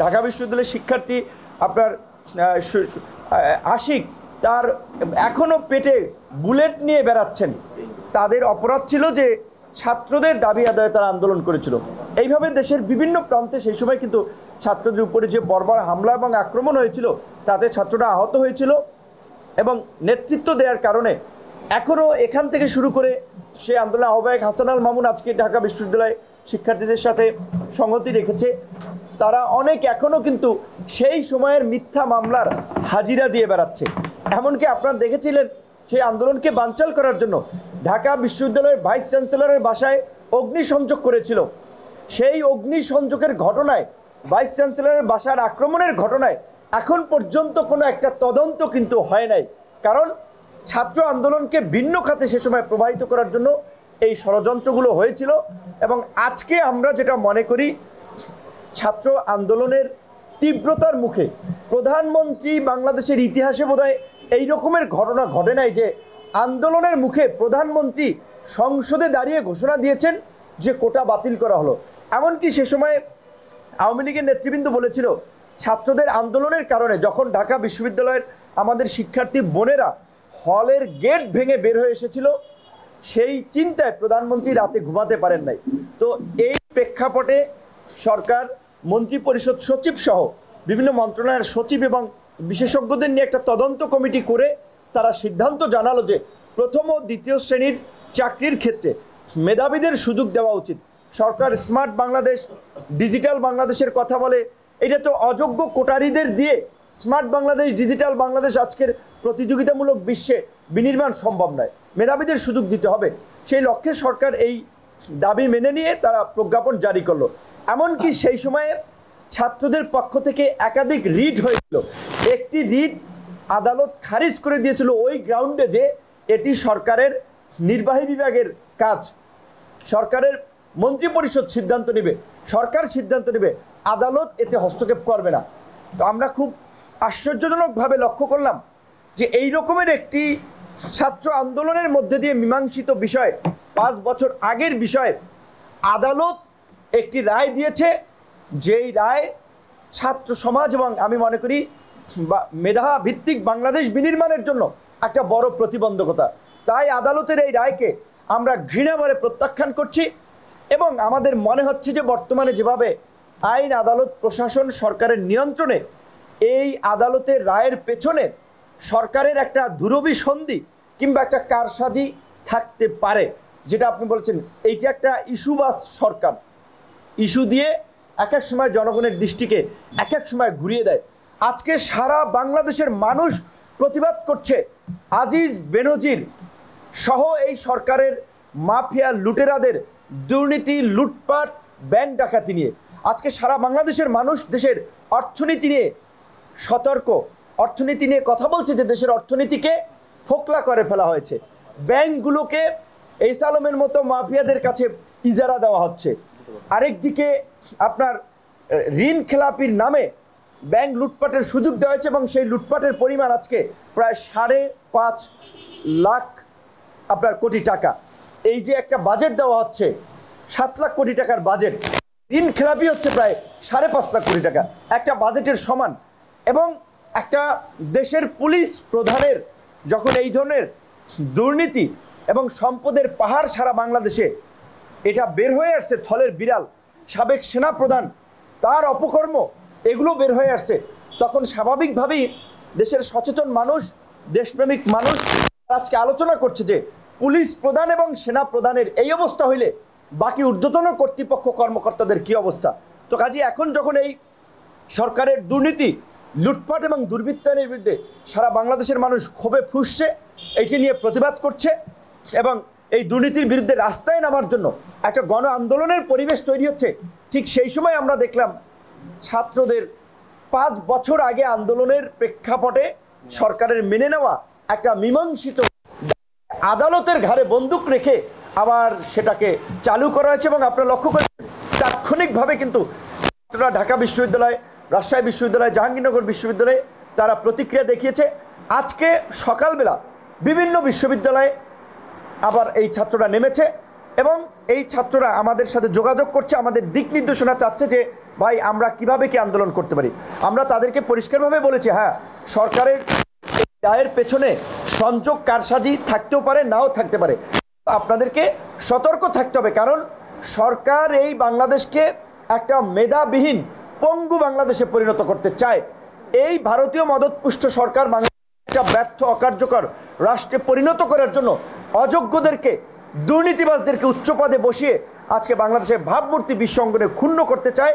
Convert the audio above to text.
ঢাকা বিশ্ববিদ্যালয়ের শিক্ষার্থী আপনার আশিক তার এখনও পেটে বুলেট নিয়ে বেড়াচ্ছেন, তাদের অপরাধ ছিল যে ছাত্রদের দাবি আদায়ে তারা আন্দোলন করেছিল। এইভাবে দেশের বিভিন্ন প্রান্তে সেই সময় কিন্তু ছাত্রদের উপরে যে বর্বর হামলা এবং আক্রমণ হয়েছিল তাতে ছাত্ররা আহত হয়েছিল এবং নেতৃত্ব দেওয়ার কারণে এখনও এখান থেকে শুরু করে সে আন্দোলন আহ্বায়ক হাসান আল মামুন আজকে ঢাকা বিশ্ববিদ্যালয়ে শিক্ষার্থীদের সাথে সংহতি রেখেছে। তারা অনেক এখনও কিন্তু সেই সময়ের মিথ্যা মামলার হাজিরা দিয়ে বেড়াচ্ছে। এমনকি আপনারা দেখেছিলেন সেই আন্দোলনকে বানচাল করার জন্য ঢাকা বিশ্ববিদ্যালয়ের ভাইস চ্যান্সেলরের বাসায় অগ্নিসংযোগ করেছিল। সেই অগ্নিসংযোগের ঘটনায়, ভাইস চ্যান্সেলরের বাসার আক্রমণের ঘটনায় এখন পর্যন্ত কোনো একটা তদন্ত কিন্তু হয় নাই, কারণ ছাত্র আন্দোলনকে ভিন্ন খাতে সে সময় প্রবাহিত করার জন্য এই ষড়যন্ত্রগুলো হয়েছিল। এবং আজকে আমরা যেটা মনে করি, ছাত্র আন্দোলনের তীব্রতার মুখে প্রধানমন্ত্রী বাংলাদেশের ইতিহাসে বোধহয় এই রকমের ঘটনা ঘটে নাই যে আন্দোলনের মুখে প্রধানমন্ত্রী সংসদে দাঁড়িয়ে ঘোষণা দিয়েছেন যে কোটা বাতিল করা হলো। এমনকি সে সময় আওয়ামী লীগের নেতৃবৃন্দ বলেছিল ছাত্রদের আন্দোলনের কারণে যখন ঢাকা বিশ্ববিদ্যালয়ের আমাদের শিক্ষার্থী বোনেরা হলের গেট ভেঙে বের হয়ে এসেছিল, সেই চিন্তায় প্রধানমন্ত্রী রাতে ঘুমাতে পারেন নাই। তো এই প্রেক্ষাপটে সরকার মন্ত্রিপরিষদ সচিব সহ বিভিন্ন মন্ত্রণালয়ের সচিব এবং বিশেষজ্ঞদের নিয়ে একটা তদন্ত কমিটি করে তারা সিদ্ধান্ত জানালো যে প্রথম ও দ্বিতীয় শ্রেণীর চাকরির ক্ষেত্রে মেধাবীদের সুযোগ দেওয়া উচিত। সরকার স্মার্ট বাংলাদেশ, ডিজিটাল বাংলাদেশের কথা বলে, এটা তো অযোগ্য কোটারিদের দিয়ে স্মার্ট বাংলাদেশ, ডিজিটাল বাংলাদেশ আজকের প্রতিযোগিতামূলক বিশ্বে বিনির্মাণ সম্ভব নয়। মেধাবীদের সুযোগ দিতে হবে, সেই লক্ষ্যে সরকার এই দাবি মেনে নিয়ে তারা প্রজ্ঞাপন জারি করলো। এমনকি সেই সময়ে ছাত্রদের পক্ষ থেকে একাধিক রিট হয়েছিল। একটি রিট আদালত খারিজ করে দিয়েছিল ওই গ্রাউন্ডে যে এটি সরকারের নির্বাহী বিভাগের কাজ, সরকারের মন্ত্রিপরিষদ সিদ্ধান্ত নেবে, সরকার সিদ্ধান্ত নেবে, আদালত এতে হস্তক্ষেপ করবে না। তো আমরা খুব আশ্চর্যজনকভাবে লক্ষ্য করলাম যে এই রকমের একটি ছাত্র আন্দোলনের মধ্যে দিয়ে মীমাংসিত বিষয়, 5 বছর আগের বিষয়ে আদালত একটি রায় দিয়েছে, যেই রায় ছাত্র সমাজ এবং আমি মনে করি মেধা ভিত্তিক বাংলাদেশ বিনির্মাণের জন্য একটা বড় প্রতিবন্ধকতা। তাই আদালতের এই রায়কে আমরা ঘৃণাভরে প্রত্যাখ্যান করছি এবং আমাদের মনে হচ্ছে যে বর্তমানে যেভাবে আইন, আদালত, প্রশাসন সরকারের নিয়ন্ত্রণে, এই আদালতের রায়ের পেছনে সরকারের একটা দুরভিসন্ধি কিংবা একটা কারসাজি থাকতে পারে। যেটা আপনি বলছেন, এইটা একটা ইস্যুবাস সরকার, ইস্যু দিয়ে এক এক সময় জনগণের দৃষ্টিকে এক এক সময় ঘুরিয়ে দেয়। আজকে সারা বাংলাদেশের মানুষ প্রতিবাদ করছে আজিজ বেনজির সহ এই সরকারের মাফিয়া লুটেরাদের দুর্নীতি, লুটপাট, ব্যাংক ডাকাতি নিয়ে। আজকে সারা বাংলাদেশের মানুষ দেশের অর্থনীতি নিয়ে সতর্ক, অর্থনীতি নিয়ে কথা বলছে যে দেশের অর্থনীতিকে ফোকলা করে ফেলা হয়েছে, ব্যাংকগুলোকে এই সালমের মতো মাফিয়াদের কাছে ইজারা দেওয়া হচ্ছে। আরেকদিকে আপনার ঋণ খেলাপির নামে ব্যাংক লুটপাটের সুযোগ দেওয়া হয়েছে এবং সেই লুটপাটের পরিমাণ আজকে প্রায় 5.5 লাখ আপনার কোটি টাকা। এই যে একটা বাজেট দেওয়া হচ্ছে 7 লাখ কোটি টাকার বাজেট, ঋণ খেলাপি হচ্ছে প্রায় 5.5 লাখ কোটি টাকা, একটা বাজেটের সমান। এবং একটা দেশের পুলিশ প্রধানের যখন এই ধরনের দুর্নীতি এবং সম্পদের পাহাড় সারা বাংলাদেশে এটা বের হয়ে আসছে, থলের বিড়াল সাবেক সেনা প্রধান, তার অপকর্ম এগুলো বের হয়ে আসছে, তখন স্বাভাবিকভাবেই দেশের সচেতন মানুষ, দেশপ্রেমিক মানুষ আজকে আলোচনা করছে যে পুলিশ প্রধান এবং সেনা প্রধানের এই অবস্থা হইলে বাকি ঊর্ধ্বতন কর্তৃপক্ষ কর্মকর্তাদের কি অবস্থা। তো কাজে এখন যখন এই সরকারের দুর্নীতি, লুটপাট এবং দুর্বৃত্তায়নের বিরুদ্ধে সারা বাংলাদেশের মানুষ ক্ষোভে ফুঁসছে, এইটি নিয়ে প্রতিবাদ করছে এবং এই দুর্নীতির বিরুদ্ধে রাস্তায় নামার জন্য একটা গণ আন্দোলনের পরিবেশ তৈরি হচ্ছে, ঠিক সেই সময় আমরা দেখলাম ছাত্রদের 5 বছর আগে আন্দোলনের প্রেক্ষাপটে সরকারের মেনে নেওয়া একটা মীমাংসিত আদালতের ঘাড়ে বন্দুক রেখে আবার সেটাকে চালু করা হয়েছে। এবং আপনারা লক্ষ্য করেছেন তাৎক্ষণিকভাবে কিন্তু ঢাকা বিশ্ববিদ্যালয়, রাজশাহী বিশ্ববিদ্যালয়, জাহাঙ্গীরনগর বিশ্ববিদ্যালয়ে তারা প্রতিক্রিয়া দেখিয়েছে। আজকে সকালবেলা বিভিন্ন বিশ্ববিদ্যালয়ে আবার এই ছাত্ররা নেমেছে এবং এই ছাত্ররা আমাদের সাথে যোগাযোগ করছে, আমাদের দিক নির্দেশনা চাচ্ছে যে ভাই আমরা কিভাবে কি আন্দোলন করতে পারি। আমরা তাদেরকে পরিষ্কারভাবে বলেছি, হ্যাঁ সরকারের রায়ের পেছনে সংযোগ কারসাজি থাকতেও পারে, নাও থাকতে পারে, আপনাদেরকে সতর্ক থাকতে হবে। কারণ সরকার এই বাংলাদেশকে একটা মেধাবিহীন পঙ্গু বাংলাদেশে পরিণত করতে চায়। এই ভারতীয় মদতপুষ্ট সরকার বাংলাদেশকে একটা ব্যর্থ অকার্যকর রাষ্ট্রে পরিণত করার জন্য অযোগ্যদেরকে, দুর্নীতিবাজদেরকে উচ্চ পদে বসিয়ে আজকে বাংলাদেশের ভাবমূর্তি বিশ্ব অঙ্গনে ক্ষুণ্ণ করতে চায়।